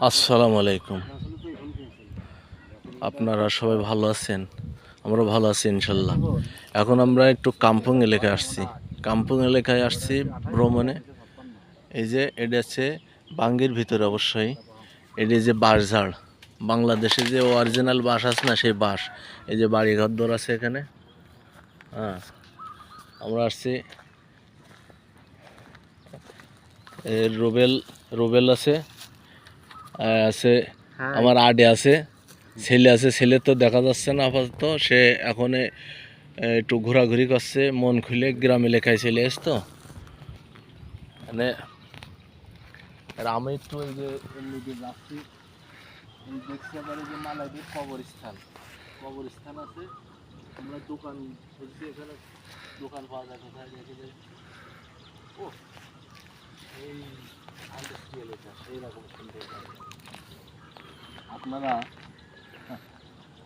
আসসালামু আলাইকুম। আপনারা সবাই ভালো আছেন? আমরা ভালো আছি ইনশাল্লাহ। এখন আমরা একটু কাম্পুং এলাকায় আসছি। কাম্পুং এলাকায় আসছি ভ্রমণে। এই যে এটা হচ্ছে বাঙ্গির ভিতরে অবশ্যই। এটি যে বাঁশঝাড়, বাংলাদেশে যে অরিজিনাল বাঁশ আছে না, সেই বাঁশ। এই যে বাড়িঘর দর আছে এখানে। হ্যাঁ, আমরা আসছি। রুবেল রুবেল আছে, আছে আমার আডে আছে, ছেলে আছে। ছেলে তো দেখা যাচ্ছে না আপাতত, সে এখন একটু ঘোরাঘুরি করছে মন খুলে, গ্রাম এলাকায় চলে এস তো মানে। আর আমি একটু ওই যে এমনি দিয়ে যাচ্ছি, দেখছি আবার এই যে মালাইদের কবরস্থান কবরস্থান আছে। আমরা দোকান খুঁজছি, এখানে দোকান পাওয়া যায় কোথায় দেখি যে, ও এই ইন্ডাস্ট্রিয়াল এটা সেই রকম সুন্দর জায়গা। আপনারা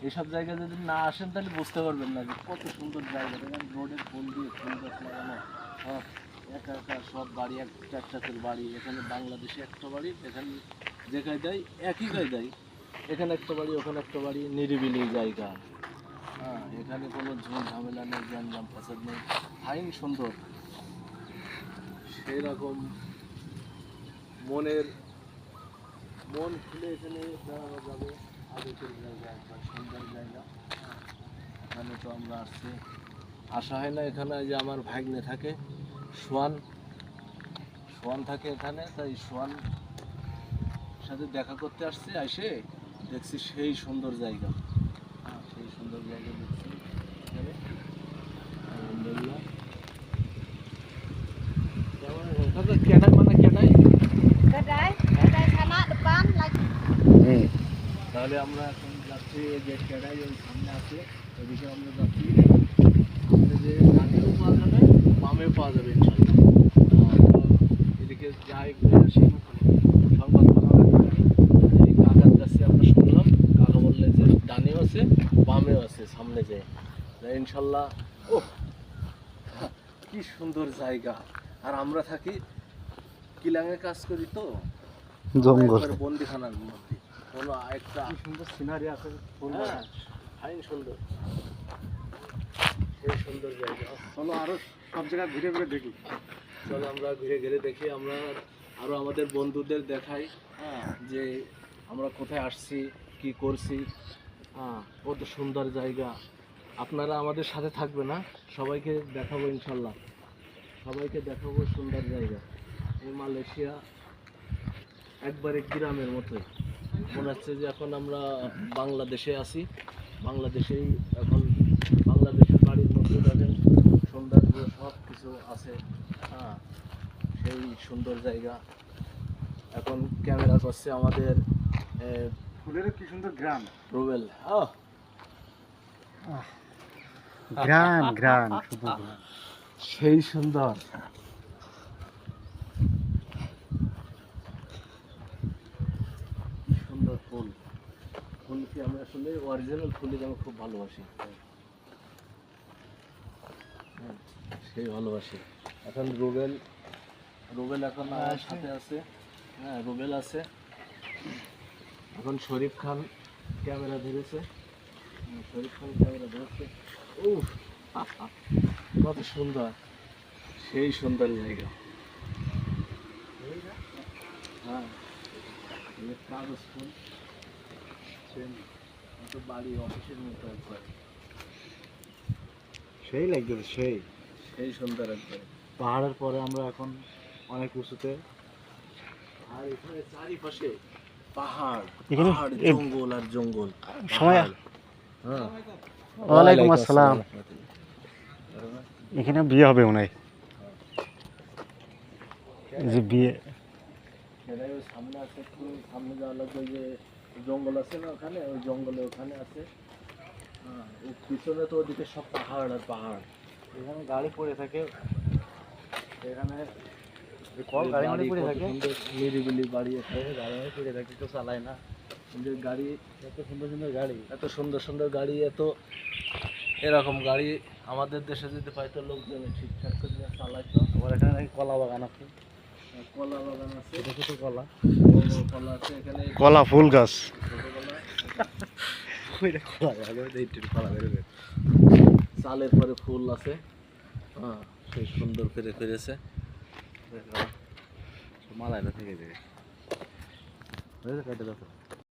এসব জায়গায় যদি না আসেন তাহলে বুঝতে পারবেন না যে কত সুন্দর জায়গা। দেখেন রোডের ফুল দিয়ে ফুল গাছ লাগানো, সব একা একা সব বাড়ি, একটা একটা করে বাড়ি। এখানে বাংলাদেশে একটা বাড়ি, এখানে যে কায়দায় একই কায়দায়, এখানে একটা বাড়ি ওখানে একটা বাড়ি, নিরিবিলি জায়গা। হ্যাঁ, এখানে কোনো ঝুল ঝামেলা নেই, গ্যাঞ্জাম ফাসাদ নেই, ফাইন সুন্দর। সেই রকম মনের মন খুলে এখানে দাঁড়ানো যাবে। আবেগের জায়গা, একবার সুন্দর জায়গা। এখানে তো আমরা আসছি, আসা হয় না। এখানে যে আমার ভাগ্নে থাকে, সোয়ান সোয়ান থাকে এখানে, তাই সোয়ান সাথে দেখা করতে আসছে। এসে দেখছি সেই সুন্দর জায়গা। হ্যাঁ, সেই সুন্দর জায়গা দেখছি এখানে। আলহামদুলিল্লাহ। কেডাই মানে কেডাই তাহলে আমরা এখন যাচ্ছি, এই যে কেডাই ওই সামনে আছে, ওইদিকে আমরা যাচ্ছি। সামনে যে ডানেও পাওয়া যাবে, বামেও পাওয়া যাবে ইনশাল্লাহ। এদিকে যাই ঘুরে আসি। সংবাদ এই কাকার কাছে আমরা শুনলাম, কাকা বললে যে ডানেও আছে বামেও আছে সামনে যে ইনশাল্লাহ। ও কি সুন্দর জায়গা। আর আমরা থাকি কিলাঙে, কাজ করি তো জঙ্গল বন্দিখানার মধ্যে। কোনো একটা সুন্দর সিনারি আছে, ফাইন সুন্দর, সেই সুন্দর জায়গা। চলো আরো সব জায়গায় ঘুরে ঘুরে দেখি। চলো আমরা ঘুরে ঘুরে দেখি, আমরা আরো আমাদের বন্ধুদের দেখাই। হ্যাঁ, যে আমরা কোথায় আসছি, কি করছি। হ্যাঁ, কত সুন্দর জায়গা। আপনারা আমাদের সাথে থাকবে না, সবাইকে দেখাবো ইনশাল্লাহ, সবাইকে দেখাবো সুন্দর জায়গা। এই মালয়েশিয়া একবারে গ্রামের মতোই মনে হচ্ছে যে এখন আমরা বাংলাদেশে আছি। বাংলাদেশেই এখন, বাংলাদেশের বাড়ির মধ্যে দেখেন সৌন্দর্য সব কিছু আছে। হ্যাঁ, সেই সুন্দর জায়গা। এখন ক্যামেরা করছে আমাদের ফুলের কি সুন্দর গ্রাম, রুবেল। গ্রাম গ্রাম শুধু সেই সুন্দর। সুন্দর ফুল, ফুলকে আমি আসলে অরিজিনাল ফুলকে আমি খুব ভালোবাসি। সেই ভালোবাসি। এখন রুবেল রুবেল এখন আমার সাথে আছে। হ্যাঁ, রুবেল আছে। এখন শরীফ খান ক্যামেরা ধরেছে। শরীফ খান ক্যামেরা ধরছে। ও কত সুন্দর, সেই সুন্দর জায়গা। হ্যাঁ, কাগজ ফুল, বাড়ি অফিসের মতো একবার, সেই লাগছে সেই সেই সুন্দর একবার। পাহাড়ের পরে আমরা এখন অনেক উঁচুতে। আর এখানে চারিপাশে পাহাড়, এখানে পাহাড়, জঙ্গল আর জঙ্গল। সময়। হ্যাঁ, ওয়ালাইকুম আসসালাম। এখানে বিয়ে হবে মনে হয়, যে বিয়ে সামনে আছে, একটু সামনে যাওয়া লাগবে। ওই যে জঙ্গল আছে না ওখানে, ওই জঙ্গলে ওখানে আছে। হ্যাঁ, ওই পিছনে তো ওদিকে সব পাহাড় আর পাহাড়। এখানে গাড়ি পড়ে থাকে, এখানে গাড়ি পড়ে থাকে, নিরিবিলি বাড়ি আছে, গাড়ি পড়ে থাকে, কেউ চালায় না। কিন্তু গাড়ি এত সুন্দর সুন্দর গাড়ি, এত সুন্দর সুন্দর গাড়ি, এত এরকম গাড়ি আমাদের দেশে যদি পাইতো লোকজন ঠিকঠাক করে চালাইতো। আবার এখানে নাকি কলা বাগান আছে। কলা বাগান আছে, ছোট ছোট কলা, বড় বড় কলা আছে এখানে। কলা ফুল গাছ। ছোট কলা, ওইটা কলা গাছ, ওইটা একটু কলা বেরোবে। চালের পরে ফুল আছে, হ্যাঁ সেই সুন্দর করে করেছে। মালাইটা থেকে যায়, কেটে দাও।